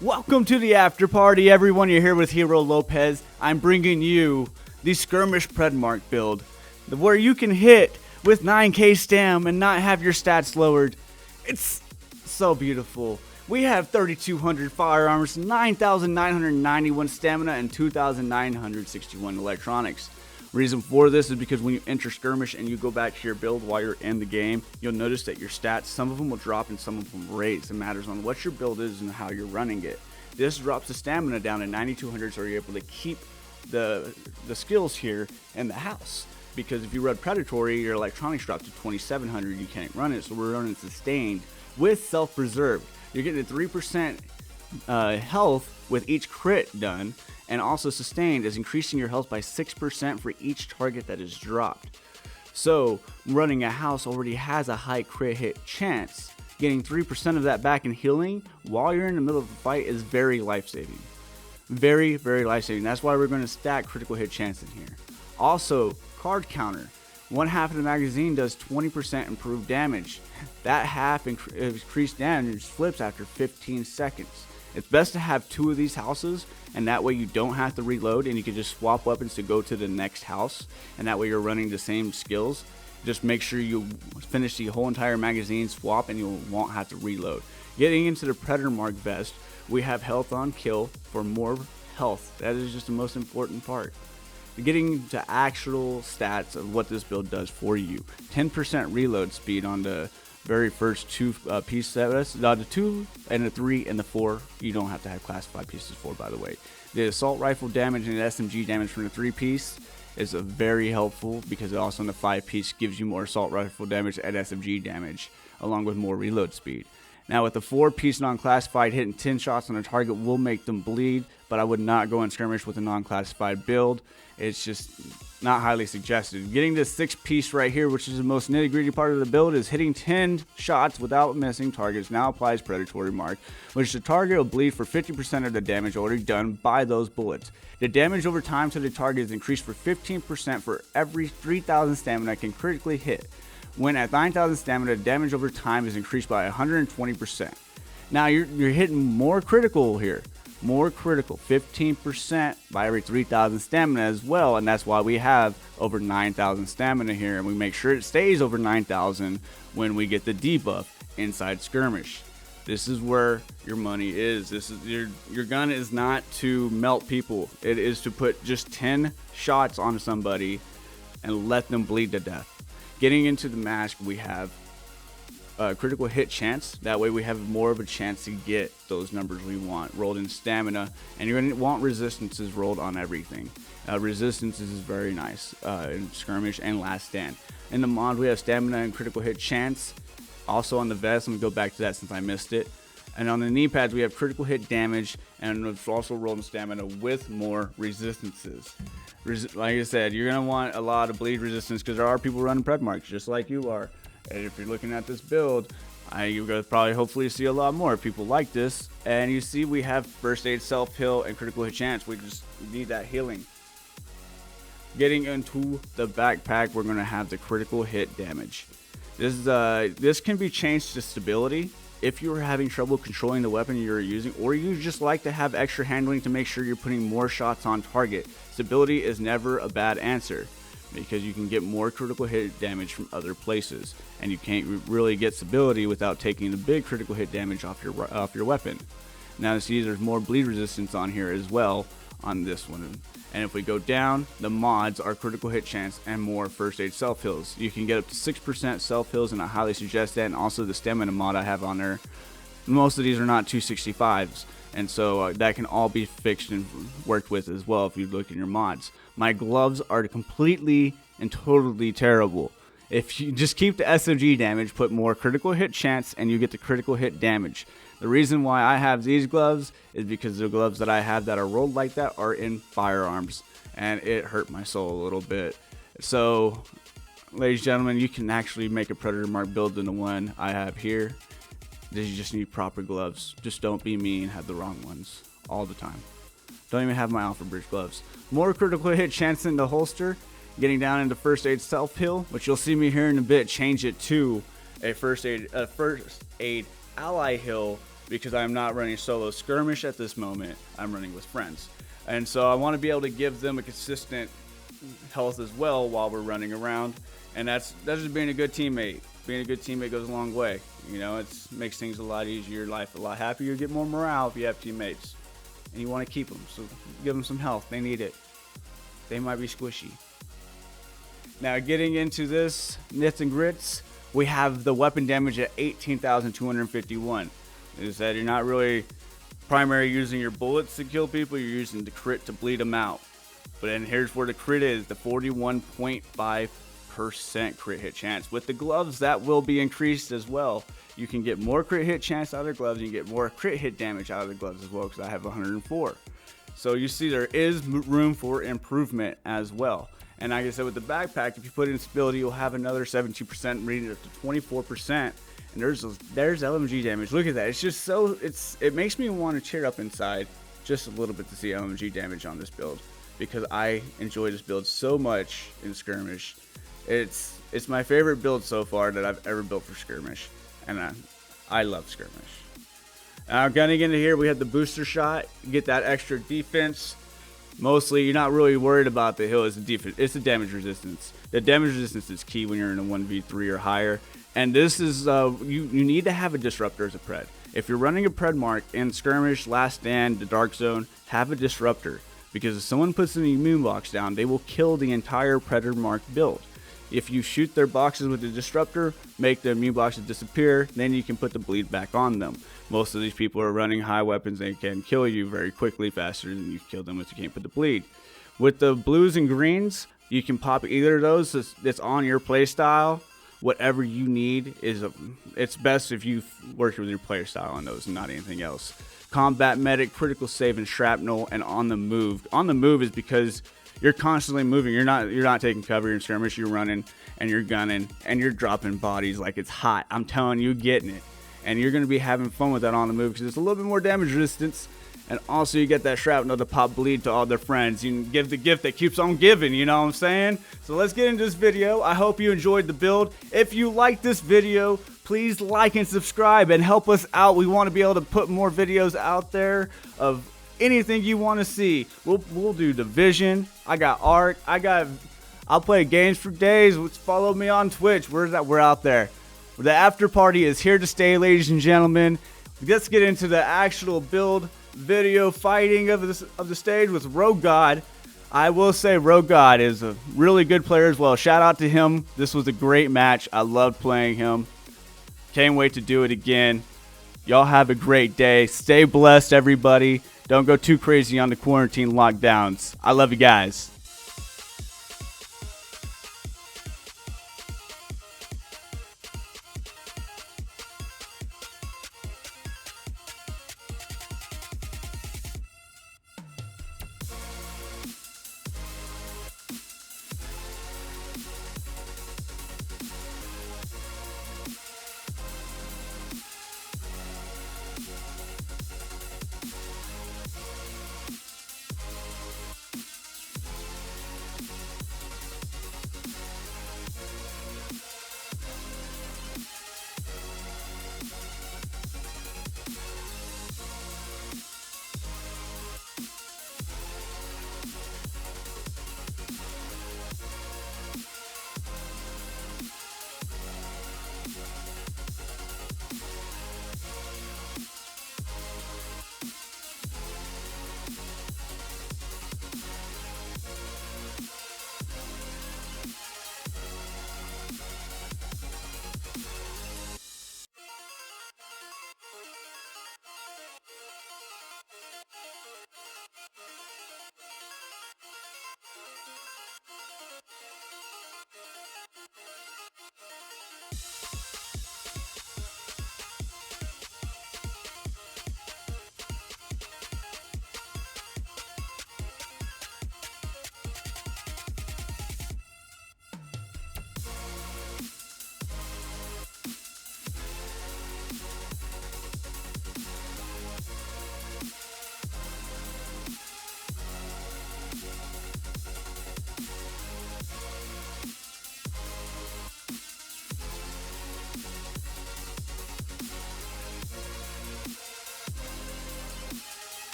Welcome to the after party, everyone. You're here with Hero Lopez. I'm bringing you the Skirmish Predmark build, where you can hit with 9k stam and not have your stats lowered. It's so beautiful. We have 3,200 firearms, 9,991 stamina, and 2,961 electronics. Reason for this is because when you enter Skirmish and you go back to your build while you're in the game, you'll notice that your stats, some of them will drop and some of them raise. It matters on what your build is and how you're running it. This drops the stamina down to 9,200, so you're able to keep the skills here in the house. Because if you run Predatory, your electronics drop to 2,700, you can't run it, so we're running Sustained with Self-Preserved. You're getting a 3% health with each crit done, and also Sustained is increasing your health by 6% for each target that is dropped. So running a house already has a high crit hit chance. Getting 3% of that back in healing while you're in the middle of the fight is very life-saving. Very, very life-saving. That's why we're going to stack critical hit chance in here. Also, card counter. One half of the magazine does 20% improved damage. That half increased damage flips after 15 seconds. It's best to have two of these houses, and that way you don't have to reload and you can just swap weapons to go to the next house, and that way you're running the same skills. Just make sure you finish the whole entire magazine swap and you won't have to reload. Getting into the Predmark vest, we have health on kill for more health. That is just the most important part. Getting to actual stats of what this build does for you. 10% reload speed on the very first two piece sets. The 2 and the 3 and the 4, you don't have to have classified pieces for, by the way. The assault rifle damage and the SMG damage from the 3 piece is very helpful, because it also in the 5 piece gives you more assault rifle damage and SMG damage along with more reload speed. Now with the 4 piece non-classified, hitting 10 shots on a target will make them bleed, but I would not go in Skirmish with a non-classified build. It's just not highly suggested. Getting this 6 piece right here, which is the most nitty-gritty part of the build, is hitting 10 shots without missing targets. Now applies Predatory Mark, which the target will bleed for 50% of the damage already done by those bullets. The damage over time to the target is increased for 15% for every 3,000 stamina can critically hit. When at 9,000 stamina, the damage over time is increased by 120%. Now you're hitting more critical here. More critical, 15% by every 3,000 stamina as well, and that's why we have over 9,000 stamina here, and we make sure it stays over 9,000 when we get the debuff inside Skirmish. This is where your money is. This is your gun is not to melt people. It is to put just 10 shots on somebody and let them bleed to death. Getting into the mask, we have critical hit chance. That way we have more of a chance to get those numbers we want rolled in stamina, and you're going to want resistances rolled on everything. Resistances is very nice in Skirmish and Last Stand. In the mod, we have stamina and critical hit chance. Also on the vest, I'm going to go back to that since I missed it. And on the knee pads, we have critical hit damage, and it's also rolling stamina with more resistances. Like I said, you're going to want a lot of bleed resistance, because there are people running Predmarks just like you are. And if you're looking at this build, you're going to probably hopefully see a lot more people like this. And you see we have first aid, self-heal, and critical hit chance. We just need that healing. Getting into the backpack, we're going to have the critical hit damage. This can be changed to stability if you're having trouble controlling the weapon you're using, or you just like to have extra handling to make sure you're putting more shots on target. Stability is never a bad answer, because you can get more critical hit damage from other places, and you can't really get stability without taking the big critical hit damage off your weapon. Now you see there's more bleed resistance on here as well on this one. And if we go down, the mods are critical hit chance and more first aid self heals. You can get up to 6% self heals, and I highly suggest that. And also the stamina mod I have on there, most of these are not 265s, and so that can all be fixed and worked with as well if you look in your mods. My gloves are completely and totally terrible. If you just keep the SMG damage, put more critical hit chance, and you get the critical hit damage. The reason why I have these gloves is because the gloves that I have that are rolled like that are in firearms, and it hurt my soul a little bit. So, ladies and gentlemen, you can actually make a Predator Mark build than the one I have here. You just need proper gloves. Just don't be me and have the wrong ones all the time. Don't even have my Alpha Bridge gloves. More critical hit chance in the holster. Getting down into first aid self heal, which you'll see me here in a bit change it to a first aid ally heal because I'm not running solo skirmish at this moment. I'm running with friends. And so I want to be able to give them a consistent health as well while we're running around. And that's just being a good teammate. Being a good teammate goes a long way. You know, it makes things a lot easier, life a lot happier. You get more morale if you have teammates. And you want to keep them, so give them some health. They need it. They might be squishy. Now, getting into this nits and grits, we have the weapon damage at 18,251. Is that you're not really primary using your bullets to kill people, you're using the crit to bleed them out. But then here's where the crit is, the 41.5% crit hit chance. With the gloves, that will be increased as well. You can get more crit hit chance out of the gloves, and you get more crit hit damage out of the gloves as well, because I have 104. So you see there is room for improvement as well. And like I said, with the backpack, if you put in stability, you'll have another 17%, bringing it up to 24%. And there's LMG damage. Look at that. It's just so, it makes me want to cheer up inside just a little bit to see LMG damage on this build, because I enjoy this build so much in Skirmish. It's my favorite build so far that I've ever built for Skirmish, and I love Skirmish. Now, gunning into here, we have the booster shot. You get that extra defense. Mostly, you're not really worried about the hill. It's the defense. It's the damage resistance. The damage resistance is key when you're in a 1v3 or higher. And this is, you need to have a disruptor as a pred. If you're running a Predmark in Skirmish, Last Stand, the Dark Zone, have a disruptor. Because if someone puts an immune box down, they will kill the entire Predmark build. If you shoot their boxes with the disruptor, make the immune boxes disappear, then you can put the bleed back on them. Most of these people are running high weapons, they can kill you very quickly, faster than you kill them if you can't put the bleed. With the blues and greens, you can pop either of those that's on your playstyle. Whatever you need it's best if you work with your player style on those and not anything else. Combat medic, critical save, and shrapnel, and on the move. On the move is because you're constantly moving. You're not taking cover. You're in skirmish. You're running and you're gunning and you're dropping bodies like it's hot. I'm telling you, getting it. And you're going to be having fun with that on the move because it's a little bit more damage resistance. And also you get that shrapnel to pop bleed to all their friends. You can give the gift that keeps on giving, you know what I'm saying? So let's get into this video. I hope you enjoyed the build. If you like this video, please like and subscribe and help us out. We want to be able to put more videos out there of anything you want to see. We'll do Division. I got Ark. I'll play games for days. Follow me on Twitch. We're out there. The after party is here to stay, ladies and gentlemen. Let's get into the actual build video fighting of the stage with Rogue God. I will say Rogue God is a really good player as well. Shout out to him. This was a great match. I loved playing him. Can't wait to do it again. Y'all have a great day. Stay blessed, everybody. Don't go too crazy on the quarantine lockdowns. I love you guys.